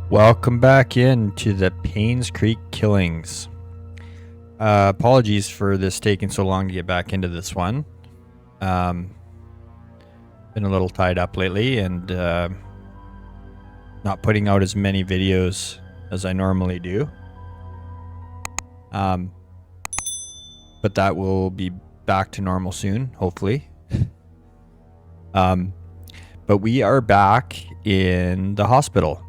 Welcome back into the Painscreek killings. Apologies for this taking so long to get back into this one. Been a little tied up lately and not putting out as many videos as I normally do. But that will be back to normal soon, hopefully. But we are back in the hospital.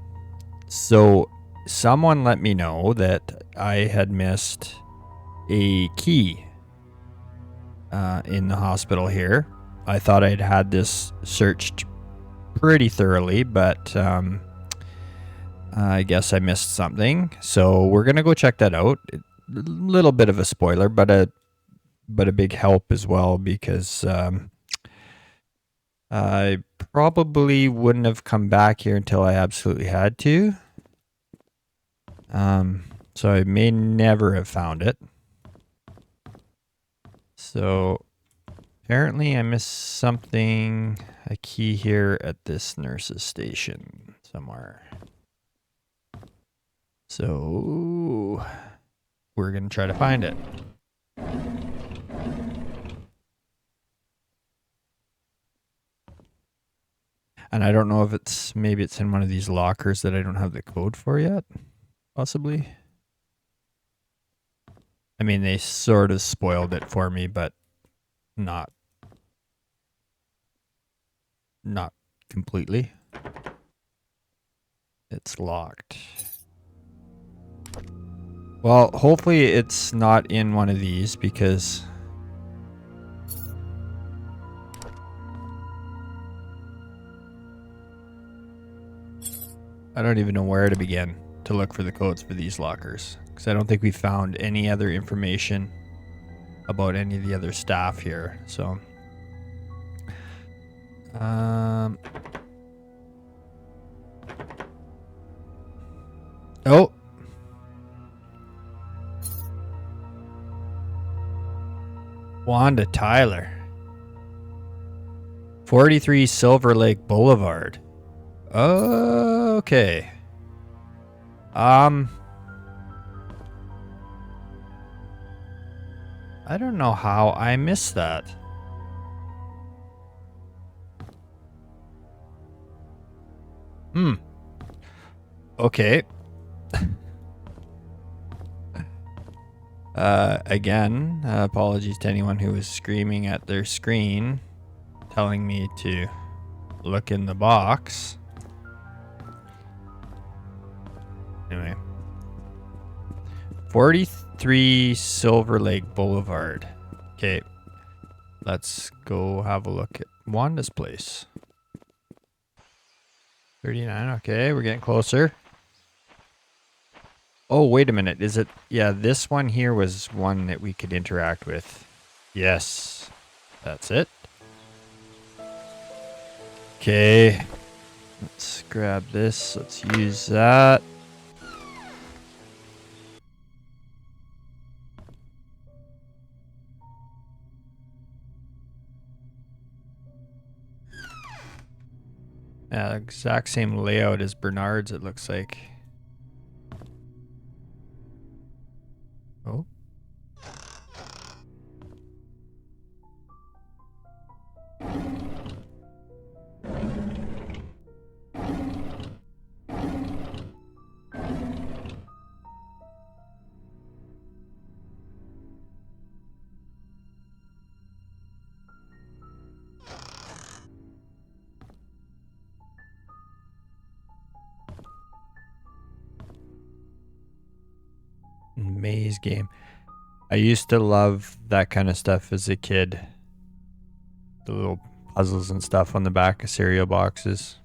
So someone let me know that I had missed a key in the hospital here. I thought I'd had this searched pretty thoroughly, but I guess I missed something. So we're gonna go check that out. A little bit of a spoiler, but a big help as well, because I probably wouldn't have come back here until I absolutely had to. So I may never have found it. So apparently I missed something, a key here at this nurse's station somewhere. So we're going to try to find it. And I don't know if maybe it's in one of these lockers that I don't have the code for yet, possibly. I mean, they sort of spoiled it for me, but not completely. It's locked. Well, hopefully it's not in one of these, because I don't even know where to begin to look for the codes for these lockers, because I don't think we found any other information about any of the other staff here. So oh, Wanda Tyler, 43 Silver Lake Boulevard. Okay. I don't know how I missed that. Okay. Again, apologies to anyone who was screaming at their screen, telling me to look in the box. Anyway. 43 Silver Lake Boulevard. Okay. Let's go have a look at Wanda's place. 39. Okay, we're getting closer. Oh, wait a minute. Is it? Yeah, this one here was one that we could interact with. Yes. That's it. Okay. Let's grab this. Let's use that. Yeah, exact same layout as Bernard's, it looks like. Oh. Maze game. I used to love that kind of stuff as a kid. The little puzzles and stuff on the back of cereal boxes.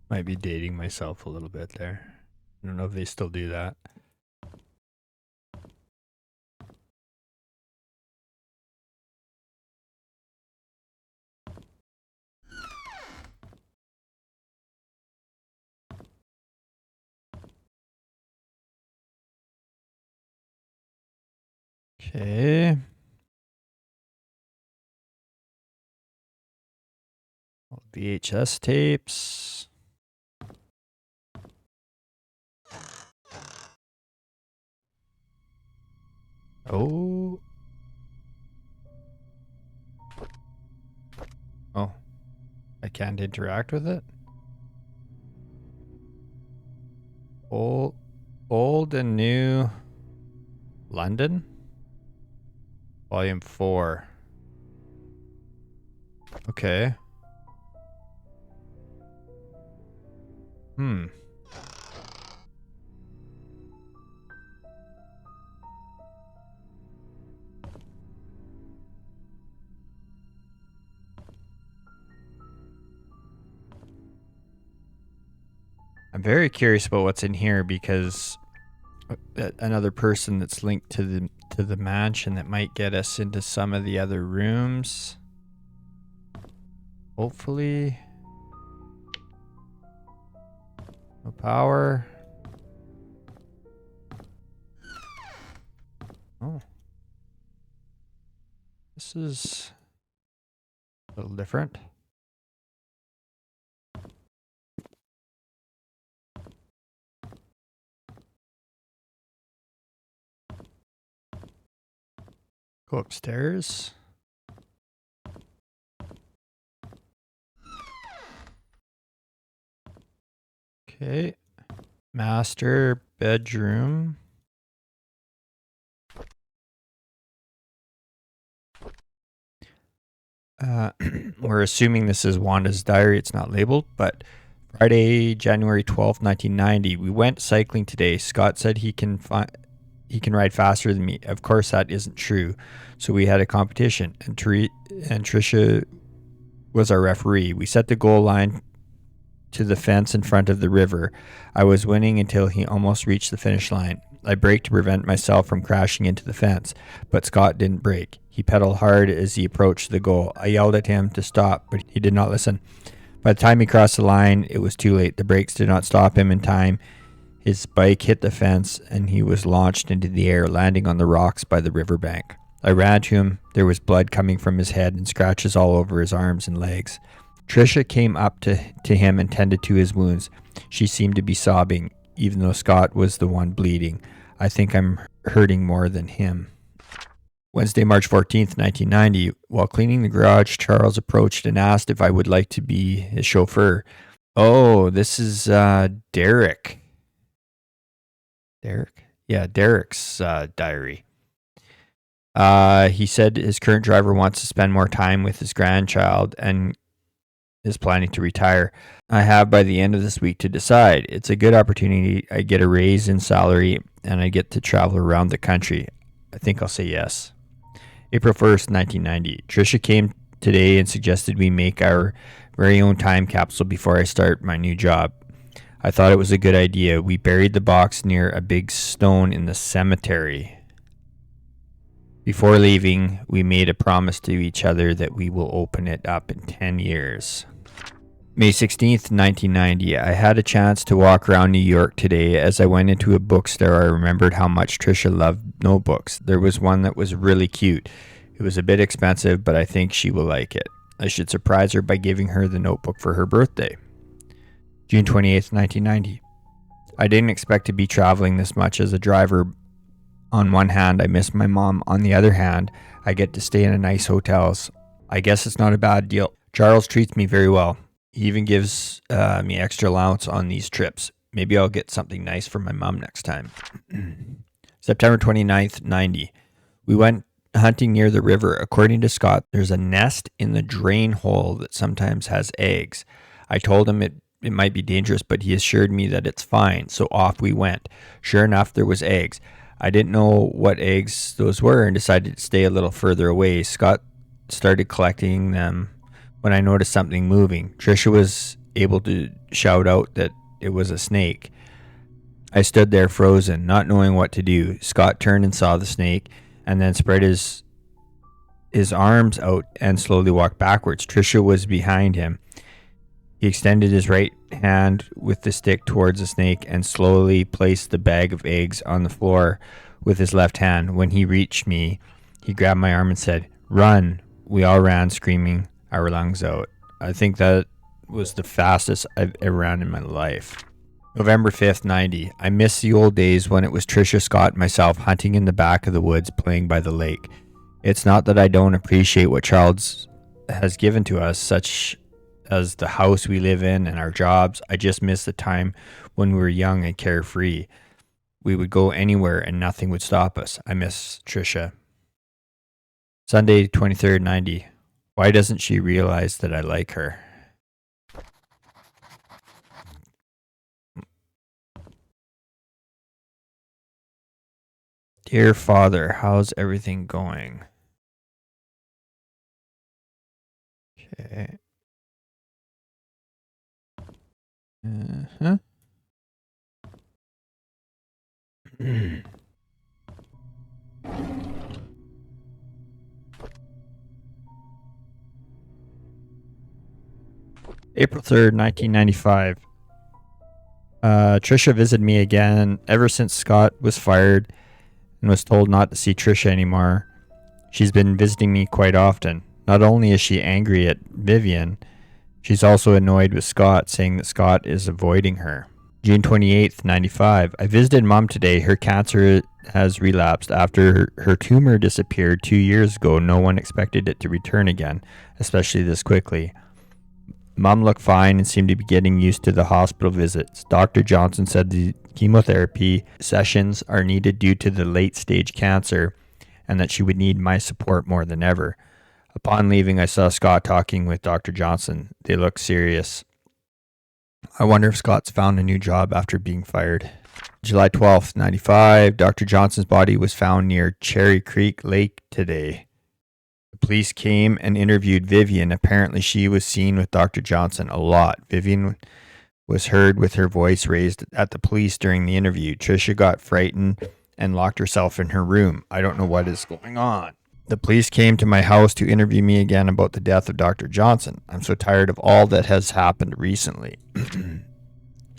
Might be dating myself a little bit there. I don't know if they still do that. Okay. VHS tapes. Oh. Oh. I can't interact with it? Old and New London? Volume 4. Okay. Hmm. I'm very curious about what's in here because another person that's linked to the mansion that might get us into some of the other rooms. Hopefully. No power. Oh. This is a little different. Go upstairs. Okay. Master bedroom. We're assuming this is Wanda's diary. It's not labeled, but Friday, January 12th, 1990. We went cycling today. Scott said he can ride faster than me. Of course, that isn't true. So we had a competition, and Trisha was our referee. We set the goal line to the fence in front of the river. I was winning until he almost reached the finish line. I braked to prevent myself from crashing into the fence, but Scott didn't brake. He pedaled hard as he approached the goal. I yelled at him to stop, but he did not listen. By the time he crossed the line, it was too late. The brakes did not stop him in time. His bike hit the fence, and he was launched into the air, landing on the rocks by the riverbank. I ran to him. There was blood coming from his head and scratches all over his arms and legs. Trisha came up to him and tended to his wounds. She seemed to be sobbing, even though Scott was the one bleeding. I think I'm hurting more than him. Wednesday, March 14th, 1990. While cleaning the garage, Charles approached and asked if I would like to be his chauffeur. Oh, this is Derek. Derek? Yeah, Derek's diary. He said his current driver wants to spend more time with his grandchild and is planning to retire. I have by the end of this week to decide. It's a good opportunity. I get a raise in salary and I get to travel around the country. I think I'll say yes. April 1st, 1990. Trisha came today and suggested we make our very own time capsule before I start my new job. I thought it was a good idea. We buried the box near a big stone in the cemetery. Before leaving, we made a promise to each other that we will open it up in 10 years. May 16th, 1990. I had a chance to walk around New York today. As I went into a bookstore, I remembered how much Trisha loved notebooks. There was one that was really cute. It was a bit expensive, but I think she will like it. I should surprise her by giving her the notebook for her birthday. June 28th, 1990. I didn't expect to be traveling this much as a driver. On one hand, I miss my mom. On the other hand, I get to stay in nice hotels. I guess it's not a bad deal. Charles treats me very well. He even gives me extra allowance on these trips. Maybe I'll get something nice for my mom next time. September 29th, 90. We went hunting near the river. According to Scott, there's a nest in the drain hole that sometimes has eggs. I told him it might be dangerous, but he assured me that it's fine. So off we went. Sure enough, there was eggs. I didn't know what eggs those were and decided to stay a little further away. Scott started collecting them when I noticed something moving. Trisha was able to shout out that it was a snake. I stood there frozen, not knowing what to do. Scott turned and saw the snake and then spread his arms out and slowly walked backwards. Trisha was behind him. He extended his right hand with the stick towards the snake and slowly placed the bag of eggs on the floor with his left hand. When he reached me, he grabbed my arm and said, "Run." We all ran, screaming our lungs out. I think that was the fastest I've ever ran in my life. November 5th, 90. I miss the old days when it was Trisha, Scott, and myself hunting in the back of the woods playing by the lake. It's not that I don't appreciate what Charles has given to us, such as the house we live in and our jobs. I just miss the time when we were young and carefree. We would go anywhere and nothing would stop us. I miss Trisha. Sunday, 23rd, 90. Why doesn't she realize that I like her? Dear Father, how's everything going? Okay. Uh-huh. April 3rd, 1995. Trisha visited me again ever since Scott was fired and was told not to see Trisha anymore. She's been visiting me quite often. Not only is she angry at Vivian, she's also annoyed with Scott, saying that Scott is avoiding her. June 28th, 95. I visited Mom today. Her cancer has relapsed. After her tumor disappeared 2 years ago, no one expected it to return again, especially this quickly. Mom looked fine and seemed to be getting used to the hospital visits. Dr. Johnson said the chemotherapy sessions are needed due to the late stage cancer and that she would need my support more than ever. Upon leaving, I saw Scott talking with Dr. Johnson. They looked serious. I wonder if Scott's found a new job after being fired. July 12th, 95. Dr. Johnson's body was found near Cherry Creek Lake today. The police came and interviewed Vivian. Apparently, she was seen with Dr. Johnson a lot. Vivian was heard with her voice raised at the police during the interview. Trisha got frightened and locked herself in her room. I don't know what is going on. The police came to my house to interview me again about the death of Dr. Johnson. I'm so tired of all that has happened recently.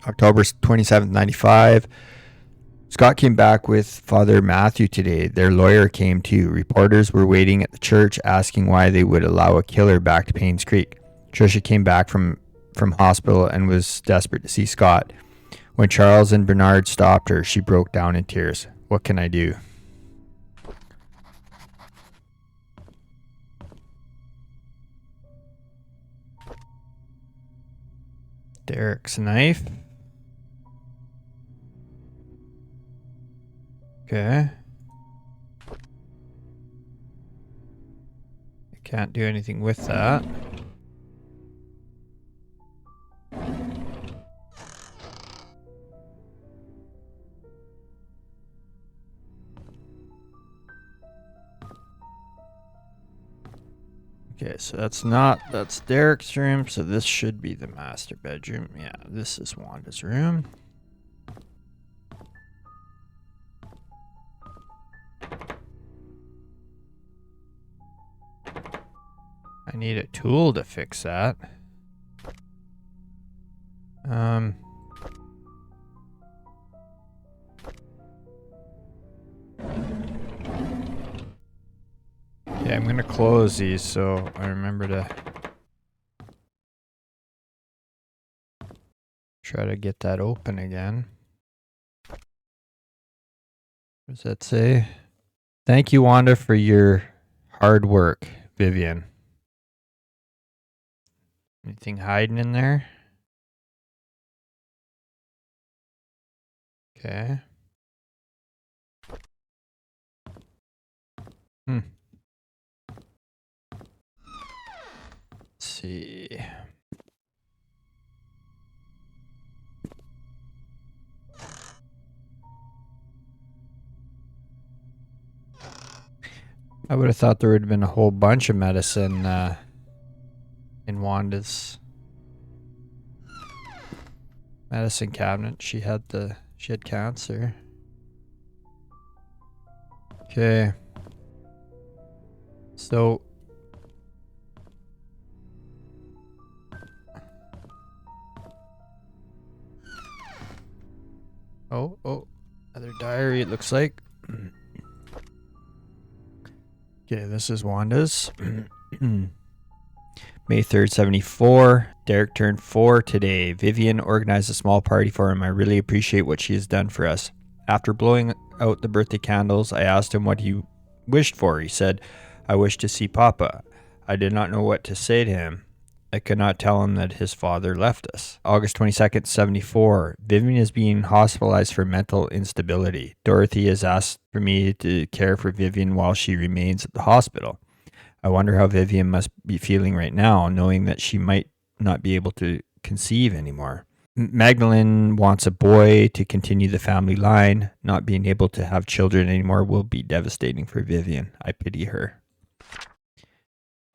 October 27th, 95. Scott came back with Father Matthew today. Their lawyer came too. Reporters were waiting at the church asking why they would allow a killer back to Painscreek. Trisha came back from hospital and was desperate to see Scott. When Charles and Bernard stopped her, she broke down in tears. What can I do? Derek's knife. Okay. I can't do anything with that. Okay, so that's Derek's room, so this should be the master bedroom. Yeah, this is Wanda's room. I need a tool to fix that. Yeah, I'm gonna close these so I remember to try to get that open again. What does that say? Thank you, Wanda, for your hard work, Vivian. Anything hiding in there? Okay. Let's see. I would have thought there would have been a whole bunch of medicine in Wanda's medicine cabinet. She had cancer. Okay. So oh, another diary it looks like. Okay, this is Wanda's. May 3rd, 74. Derek turned 4 today. Vivian organized a small party for him. I really appreciate what she has done for us. After blowing out the birthday candles, I asked him what he wished for. He said, I wish to see Papa. I did not know what to say to him. I could not tell him that his father left us. August 22nd, 74. Vivian is being hospitalized for mental instability. Dorothy has asked for me to care for Vivian while she remains at the hospital. I wonder how Vivian must be feeling right now, knowing that she might not be able to conceive anymore. Magdalene wants a boy to continue the family line. Not being able to have children anymore will be devastating for Vivian. I pity her.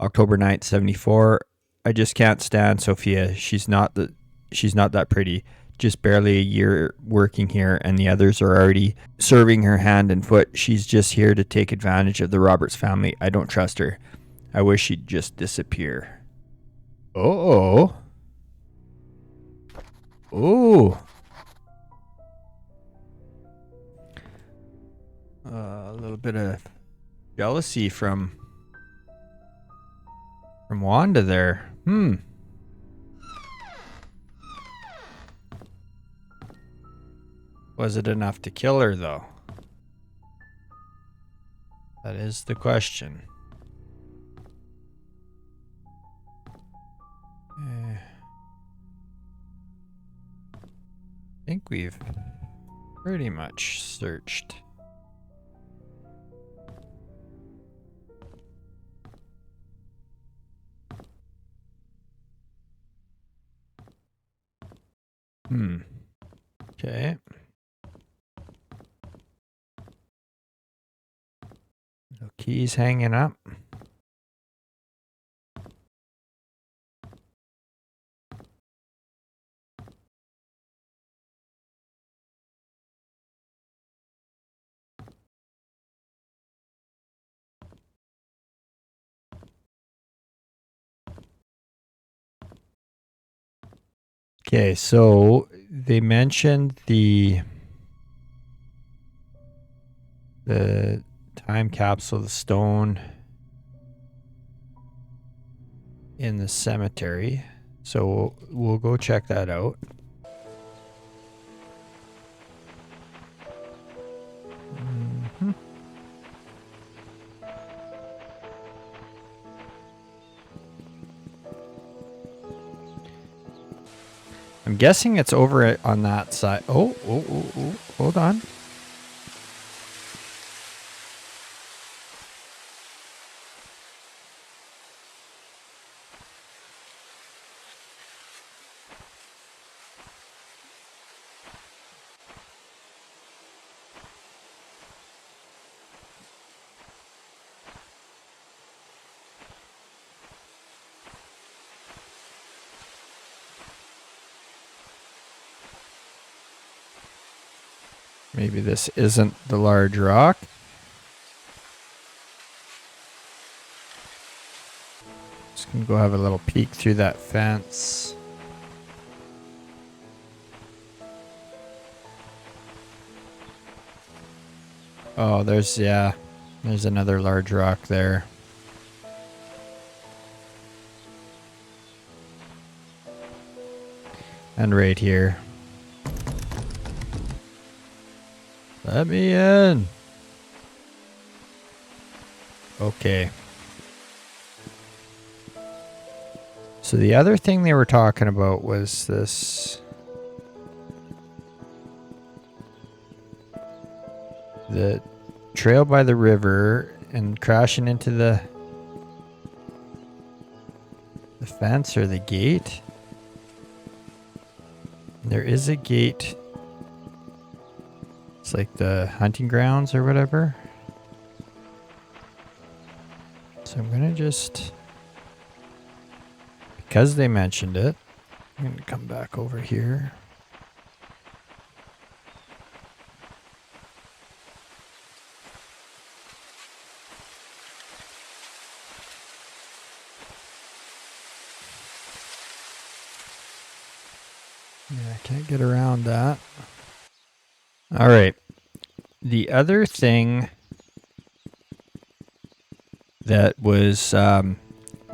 October 9th, 74. I just can't stand Sophia. She's not that pretty. Just barely a year working here, and the others are already serving her hand and foot. She's just here to take advantage of the Roberts family. I don't trust her. I wish she'd just disappear. Oh. A little bit of jealousy from Wanda there. Was it enough to kill her, though? That is the question. I think we've pretty much searched. Okay. No keys hanging up. Okay, so they mentioned the time capsule, the stone in the cemetery. So we'll go check that out. I'm guessing it's over on that side. Oh, hold on. Maybe this isn't the large rock. Just gonna go have a little peek through that fence. Oh, there's another large rock there. And right here. Let me in. Okay. So the other thing they were talking about was this. The trail by the river and crashing into the fence or the gate. There is a gate. It's like the hunting grounds or whatever. So I'm gonna just, because they mentioned it, I'm gonna come back over here. Yeah, I can't get around that. All right. The other thing that was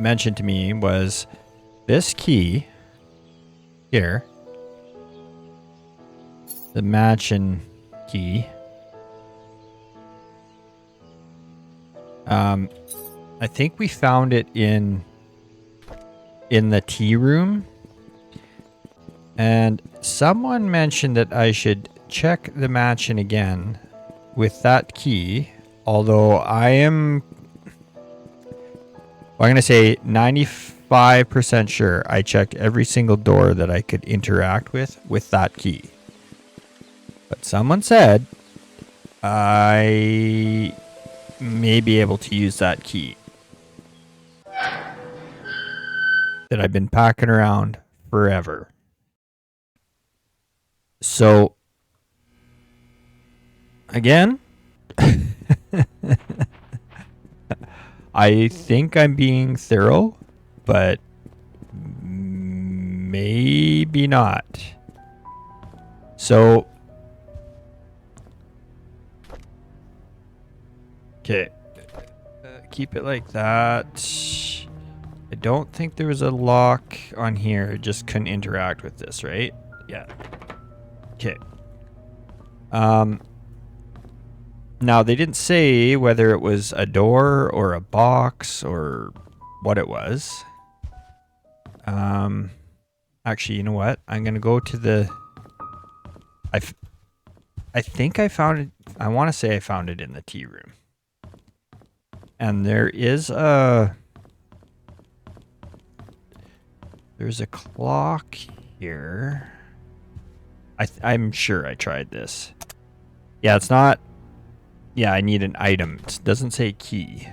mentioned to me was this key here, the mansion key. I think we found it in the tea room, and someone mentioned that I should check the mansion again with that key, although I'm going to say 95% sure I checked every single door that I could interact with that key. But someone said I may be able to use that key that I've been packing around forever. So, again, I think I'm being thorough, but maybe not. So, okay, keep it like that. I don't think there was a lock on here. It just couldn't interact with this, right? Yeah. Okay. Now, they didn't say whether it was a door or a box or what it was. Actually, you know what? I'm going to go to the... I think I found it... I want to say I found it in the tea room. And there is a... There's a clock here. I'm sure I tried this. Yeah, it's not... Yeah, I need an item. It doesn't say key.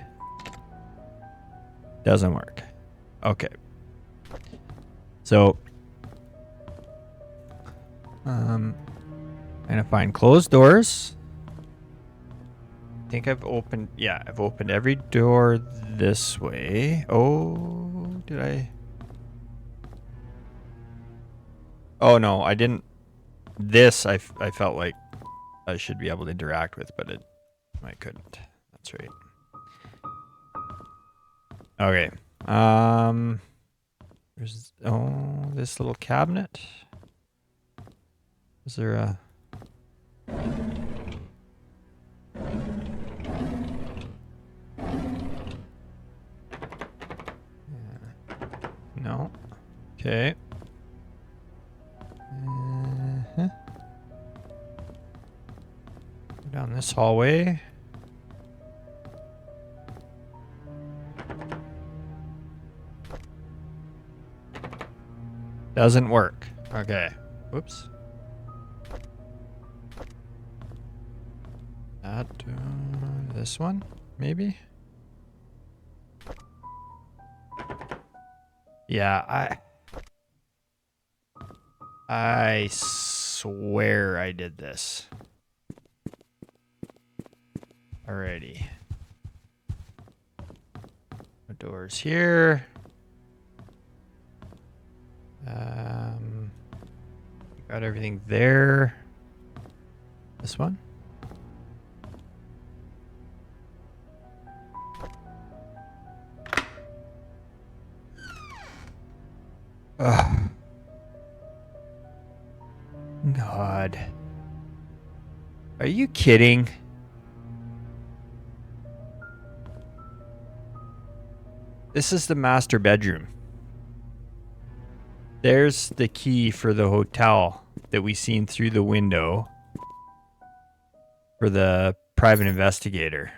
Doesn't work. Okay. So, I'm gonna find closed doors. I think I've opened... Yeah, I've opened every door this way. Oh, did I... Oh, no, I didn't... This, I felt like I should be able to interact with, but I couldn't. That's right. Okay. There's... Oh, this little cabinet. Is there a... No. Okay. Down this hallway. Doesn't work. Okay. Whoops. That, this one, maybe? Yeah, I swear I did this. Alrighty. The doors here. Got everything there. This one? Ugh. God. Are you kidding? This is the master bedroom. There's the key for the hotel that we seen through the window for the private investigator.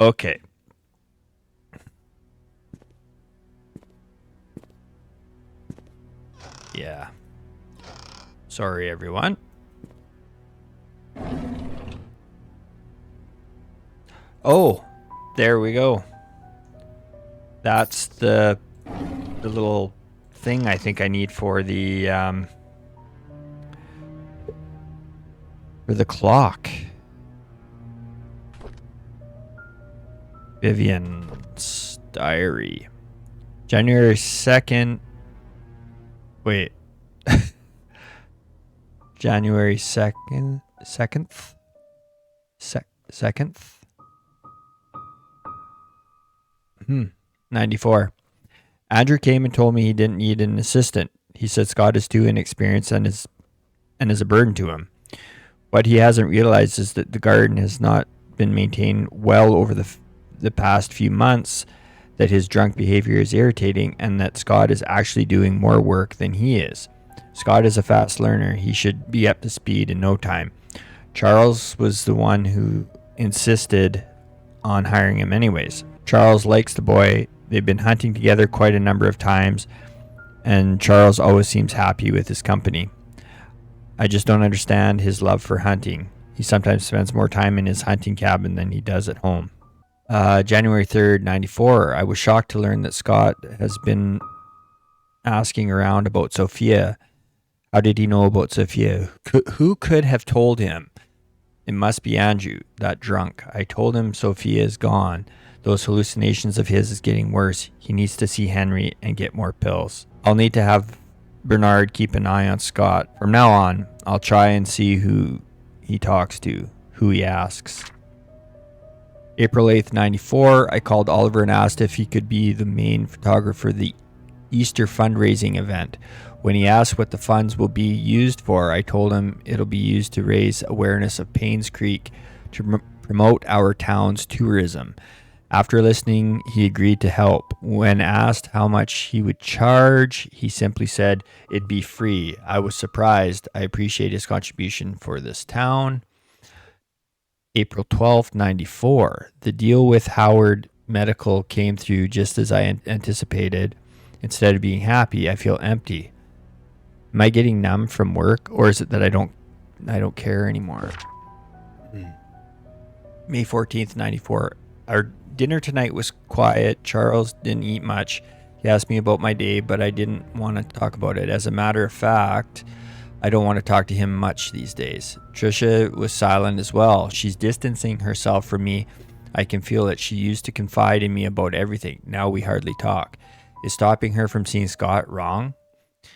Okay. Yeah. Sorry, everyone. Oh, there we go. That's the little thing I think I need for the clock. Vivian's diary. January 2nd. Wait. January 2nd. Secondth? Secondth? 94. Andrew came and told me he didn't need an assistant. He said Scott is too inexperienced and is a burden to him. What he hasn't realized is that the garden has not been maintained well over the past few months, that his drunk behavior is irritating, and that Scott is actually doing more work than he is. Scott is a fast learner. He should be up to speed in no time. Charles was the one who insisted on hiring him anyways. Charles likes the boy. They've been hunting together quite a number of times, and Charles always seems happy with his company. I just don't understand his love for hunting. He sometimes spends more time in his hunting cabin than he does at home. January 3rd, 94. I was shocked to learn that Scott has been asking around about Sophia. How did he know about Sophia? Who could have told him? It must be Andrew, that drunk. I told him Sophia is gone. Those hallucinations of his is getting worse. He needs to see Henry and get more pills. I'll need to have Bernard keep an eye on Scott. From now on, I'll try and see who he talks to, who he asks. April 8th, 94, I called Oliver and asked if he could be the main photographer for the Easter fundraising event. When he asked what the funds will be used for, I told him it'll be used to raise awareness of Painscreek to promote our town's tourism. After listening, he agreed to help. When asked how much he would charge, he simply said it'd be free. I was surprised. I appreciate his contribution for this town. April 12th, 94. The deal with Howard Medical came through just as I anticipated. Instead of being happy, I feel empty. Am I getting numb from work, or is it that I don't care anymore? May 14th, 94. Our dinner tonight was quiet. Charles didn't eat much. He asked me about my day, but I didn't want to talk about it. As a matter of fact, I don't want to talk to him much these days. Trisha was silent as well. She's distancing herself from me. I can feel it. She used to confide in me about everything. Now we hardly talk. Is stopping her from seeing Scott wrong?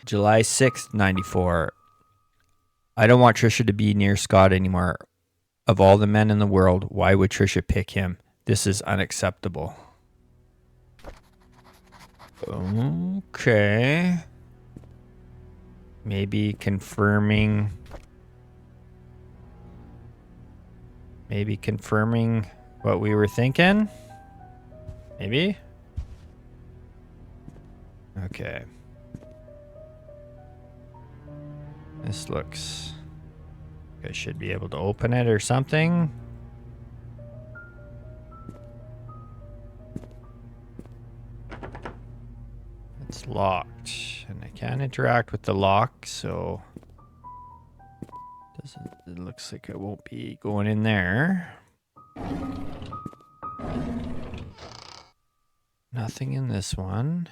July 6th, 94. I don't want Trisha to be near Scott anymore. Of all the men in the world, why would Trisha pick him? This is unacceptable. Okay. Maybe confirming what we were thinking. Maybe. Okay. This looks... I should be able to open it or something. It's locked, and I can't interact with the lock, so it looks like I won't be going in there. Nothing in this one.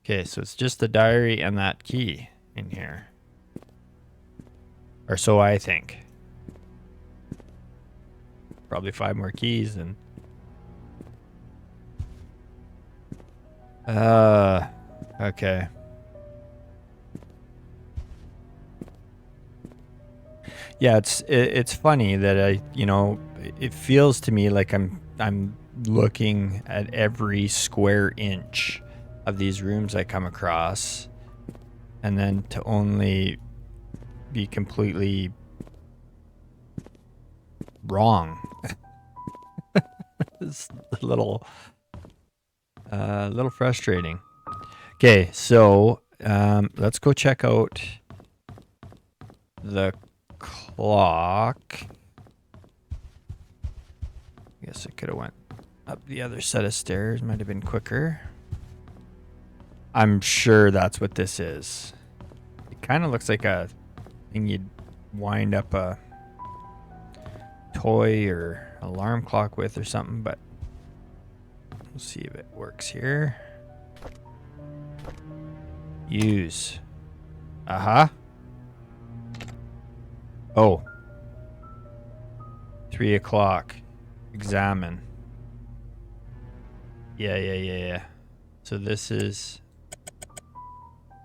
Okay, so it's just the diary and that key in here. Or so I think. Probably 5 more keys and... okay. Yeah, it's funny that it feels to me like I'm looking at every square inch of these rooms I come across, and then to only be completely wrong. It's a little frustrating. Okay, so let's go check out the clock. I guess I could have went up the other set of stairs. Might have been quicker. I'm sure that's what this is. It kind of looks like a thing you'd wind up a toy or alarm clock with or something, but we'll see if it works here. Use. Uh-huh. Oh. 3 o'clock. Examine. Yeah. So this is...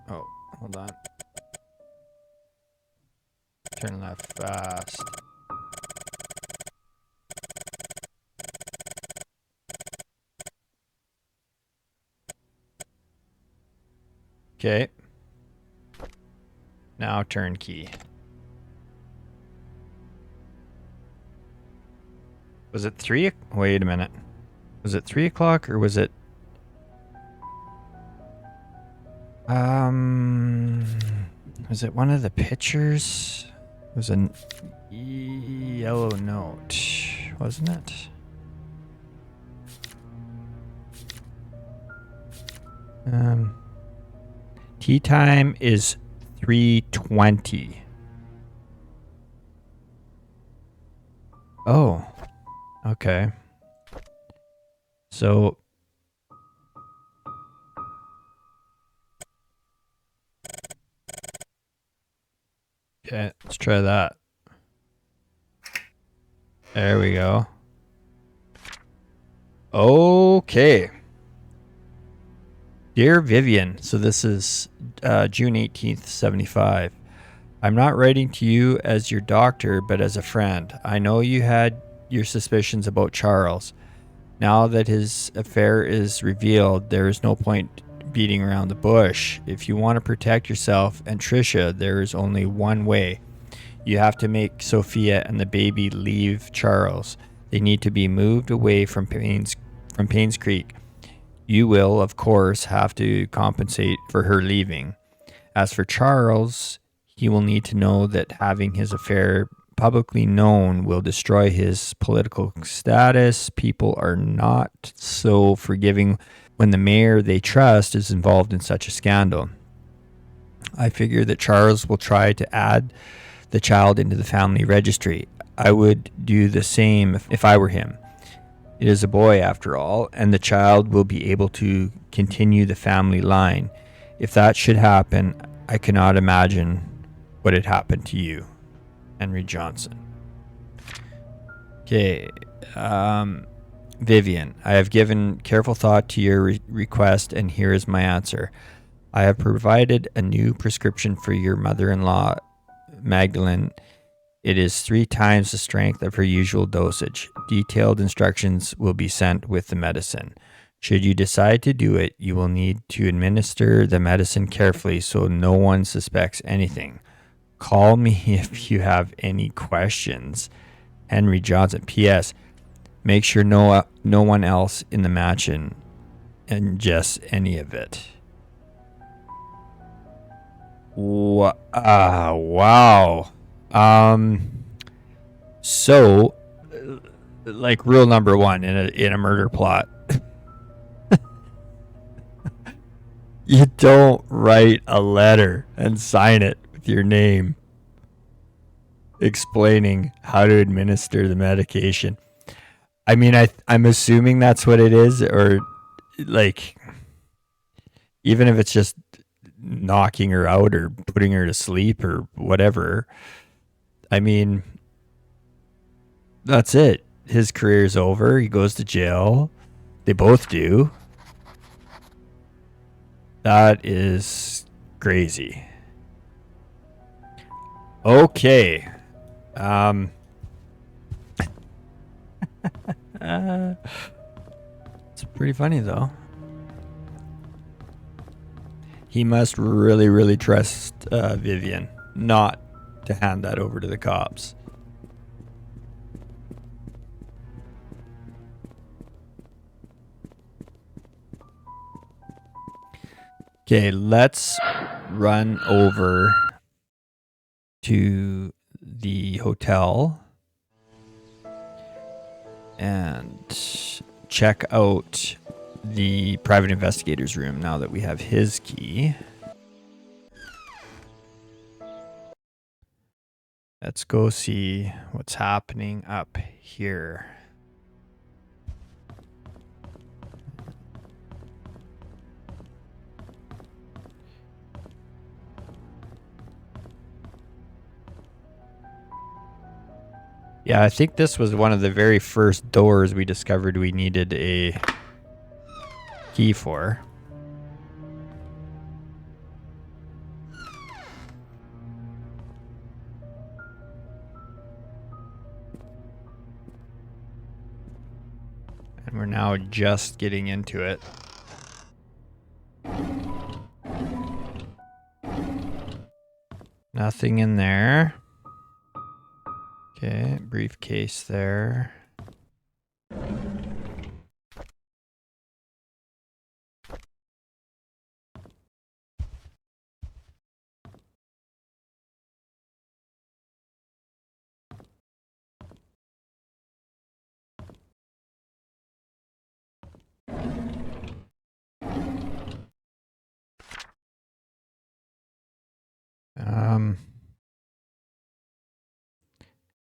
Oh, hold on. Turn left fast. Okay. Now turn key. Was it 3? Wait a minute. Was it 3 o'clock or was it... Was it one of the pictures? It was a yellow note, wasn't it? Tea time is 3:20. Oh, okay. So okay, let's try that. There we go. Okay. Dear Vivian, so this is June 18th, 75. I'm not writing to you as your doctor, but as a friend. I know you had your suspicions about Charles. Now that his affair is revealed, there is no point beating around the bush. If you want to protect yourself and Trisha, there is only one way. You have to make Sophia and the baby leave Charles. They need to be moved away from Painscreek. You will, of course, have to compensate for her leaving. As for Charles, he will need to know that having his affair publicly known will destroy his political status. People are not so forgiving when the mayor they trust is involved in such a scandal. I figure that Charles will try to add the child into the family registry. I would do the same if I were him. It is a boy after all, and the child will be able to continue the family line. If that should happen, I cannot imagine what had happened to you. Henry Johnson. Okay. Vivian, I have given careful thought to your request, and here is my answer. I have provided a new prescription for your mother-in-law, Magdalene. It is 3 times the strength of her usual dosage. Detailed instructions will be sent with the medicine. Should you decide to do it, you will need to administer the medicine carefully so no one suspects anything. Call me if you have any questions. Henry Johnson. P.S. Make sure no one else in the mansion ingests any of it. Wow. So, like rule number 1 in a murder plot, you don't write a letter and sign it with your name explaining how to administer the medication. I mean, I'm assuming that's what it is, or like, even if it's just knocking her out or putting her to sleep or whatever. I mean, that's it. His career's over. He goes to jail. They both do. That is crazy. Okay. It's pretty funny though. He must really, really trust Vivian not to hand that over to the cops. Okay, let's run over to the hotel and check out the private investigator's room now that we have his key. Let's go see what's happening up here. Yeah, I think this was one of the very first doors we discovered we needed a key for. And we're now just getting into it. Nothing in there. Okay, briefcase there.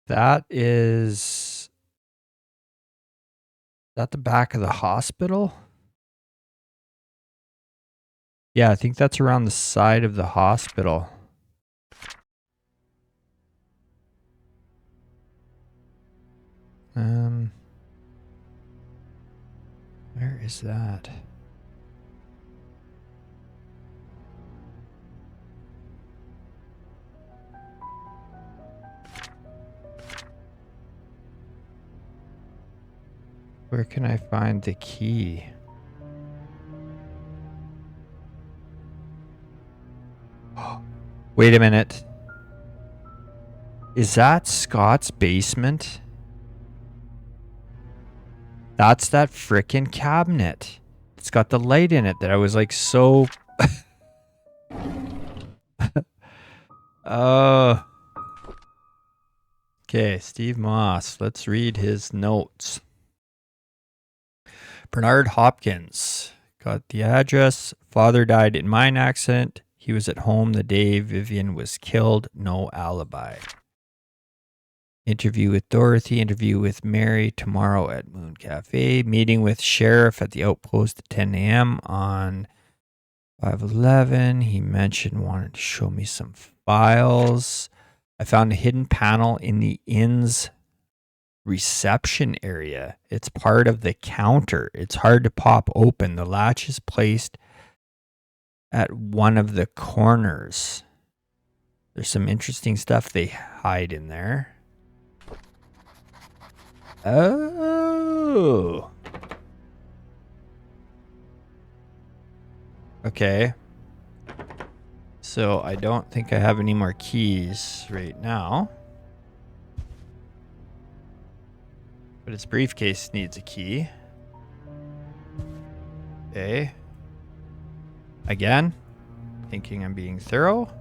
That is that the back of the hospital? Yeah, I think that's around the side of the hospital. Where is that? Where can I find the key? Wait a minute. Is that Scott's basement? That's that frickin' cabinet. It's got the light in it that I was like so... Oh. Okay, Steve Moss. Let's read his notes. Bernard Hopkins. Got the address. Father died in mine accident. He was at home the day Vivian was killed. No alibi. Interview with Dorothy. Interview with Mary tomorrow at Moon Cafe. Meeting with sheriff at the outpost at 10 a.m. on 5/11. He mentioned wanted to show me some files. I found a hidden panel in the inn's reception area. It's part of the counter. It's hard to pop open. The latch is placed at one of the corners. There's some interesting stuff they hide in there. Oh. Okay. So I don't think I have any more keys right now. But its briefcase needs a key. Okay. Again, thinking I'm being thorough.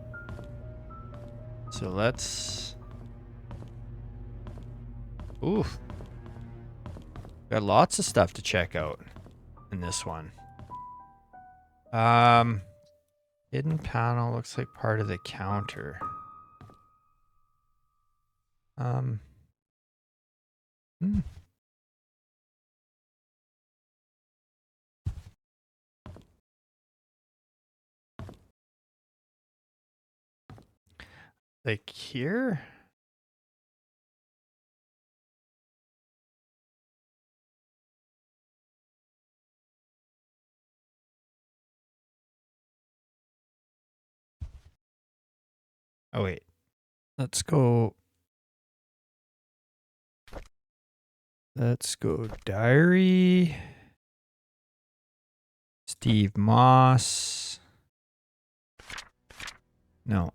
So let's... Ooh. Got lots of stuff to check out in this one. Hidden panel looks like part of the counter. Like here? Oh, wait. Let's go. Let's go diary. Steve Moss. No.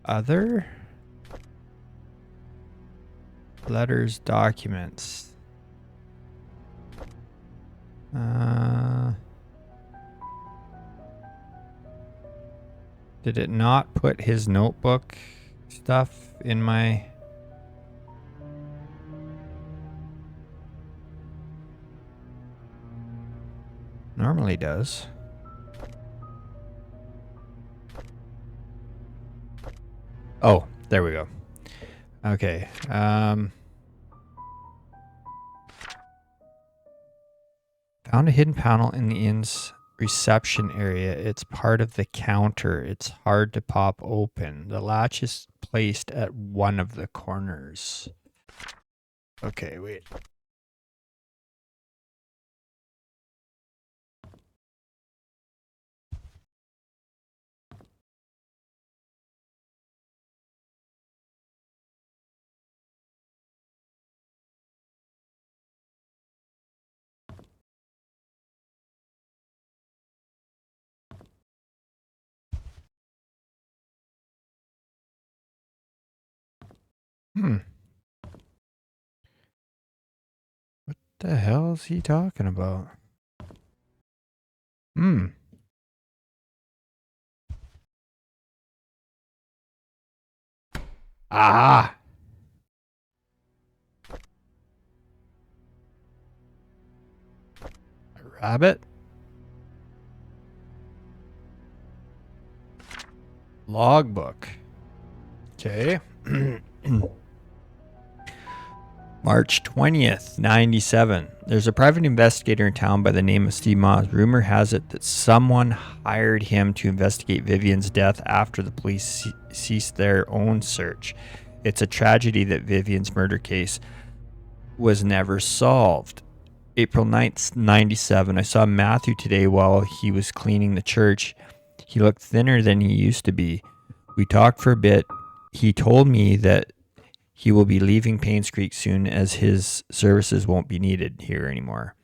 Other letters, documents. Did it not put his notebook stuff in my... Normally does. Oh, there we go. Okay. Found a hidden panel in the inn's reception area. It's part of the counter. It's hard to pop open. The latch is placed at one of the corners. Okay, wait. What the hell is he talking about? Ah! A rabbit? Logbook. Okay. March 20th, 97. There's a private investigator in town by the name of Steve Moss. Rumor has it that someone hired him to investigate Vivian's death after the police ceased their own search. It's a tragedy that Vivian's murder case was never solved. April 9th, 97. I saw Matthew today while he was cleaning the church. He looked thinner than he used to be. We talked for a bit. He told me that he will be leaving Painscreek soon as his services won't be needed here anymore.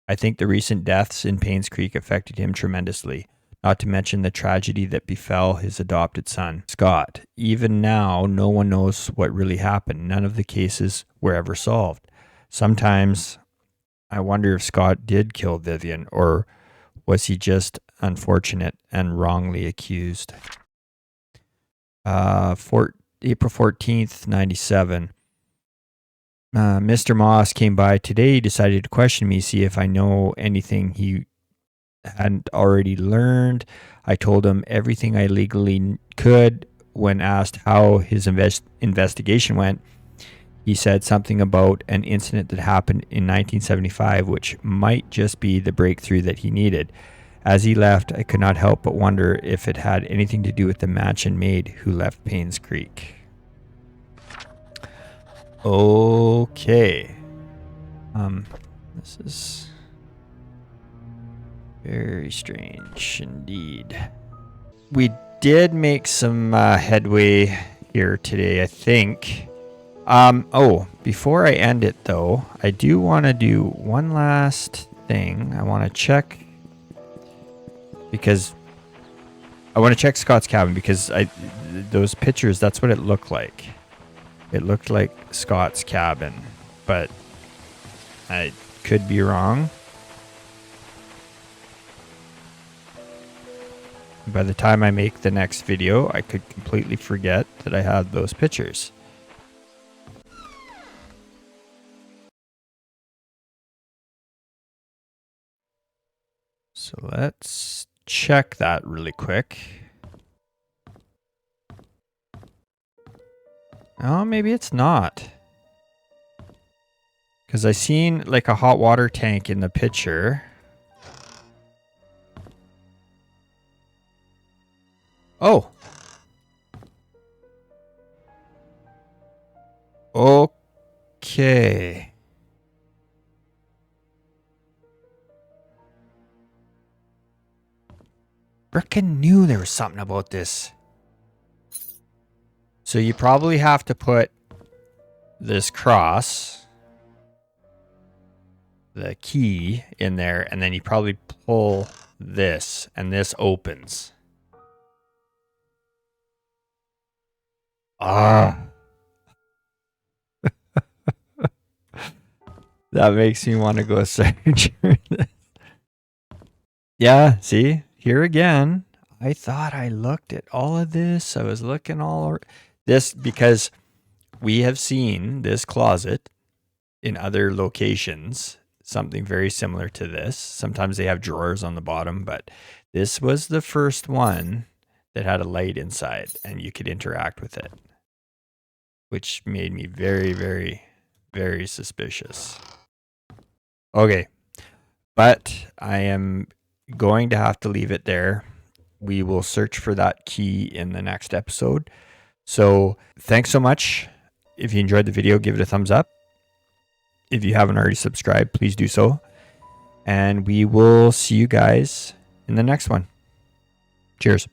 I think the recent deaths in Painscreek affected him tremendously, not to mention the tragedy that befell his adopted son, Scott. Even now, no one knows what really happened. None of the cases were ever solved. Sometimes I wonder if Scott did kill Vivian, or was he just unfortunate and wrongly accused? April 14th, 97. Mr. Moss came by today. He decided to question me, see if I know anything he hadn't already learned. I told him everything I legally could. When asked how his investigation went, he said something about an incident that happened in 1975, which might just be the breakthrough that he needed. As he left, I could not help but wonder if it had anything to do with the mansion maid who left Painscreek. Okay. This is very strange indeed. We did make some headway here today, I think. Before I end it though, I do want to do one last thing. I want to check because I want to check Scott's cabin because those pictures, that's what it looked like. It looked like Scott's cabin, but I could be wrong. By the time I make the next video, I could completely forget that I had those pictures. So let's check that really quick. Oh, maybe it's not. Because I seen like a hot water tank in the picture. Oh. Okay. Frickin' knew there was something about this. So you probably have to put this cross, the key in there, and then you probably pull this, and this opens. Ah. That makes me want to go search. Yeah, see? Here again. I thought I looked at all of this. I was looking all this because we have seen this closet in other locations, something very similar to this. Sometimes they have drawers on the bottom, but this was the first one that had a light inside and you could interact with it, which made me very, very, very suspicious. Okay, but I am going to have to leave it there. We will search for that key in the next episode. So thanks so much. If you enjoyed the video, give it a thumbs up. If you haven't already subscribed, please do so. And we will see you guys in the next one. Cheers.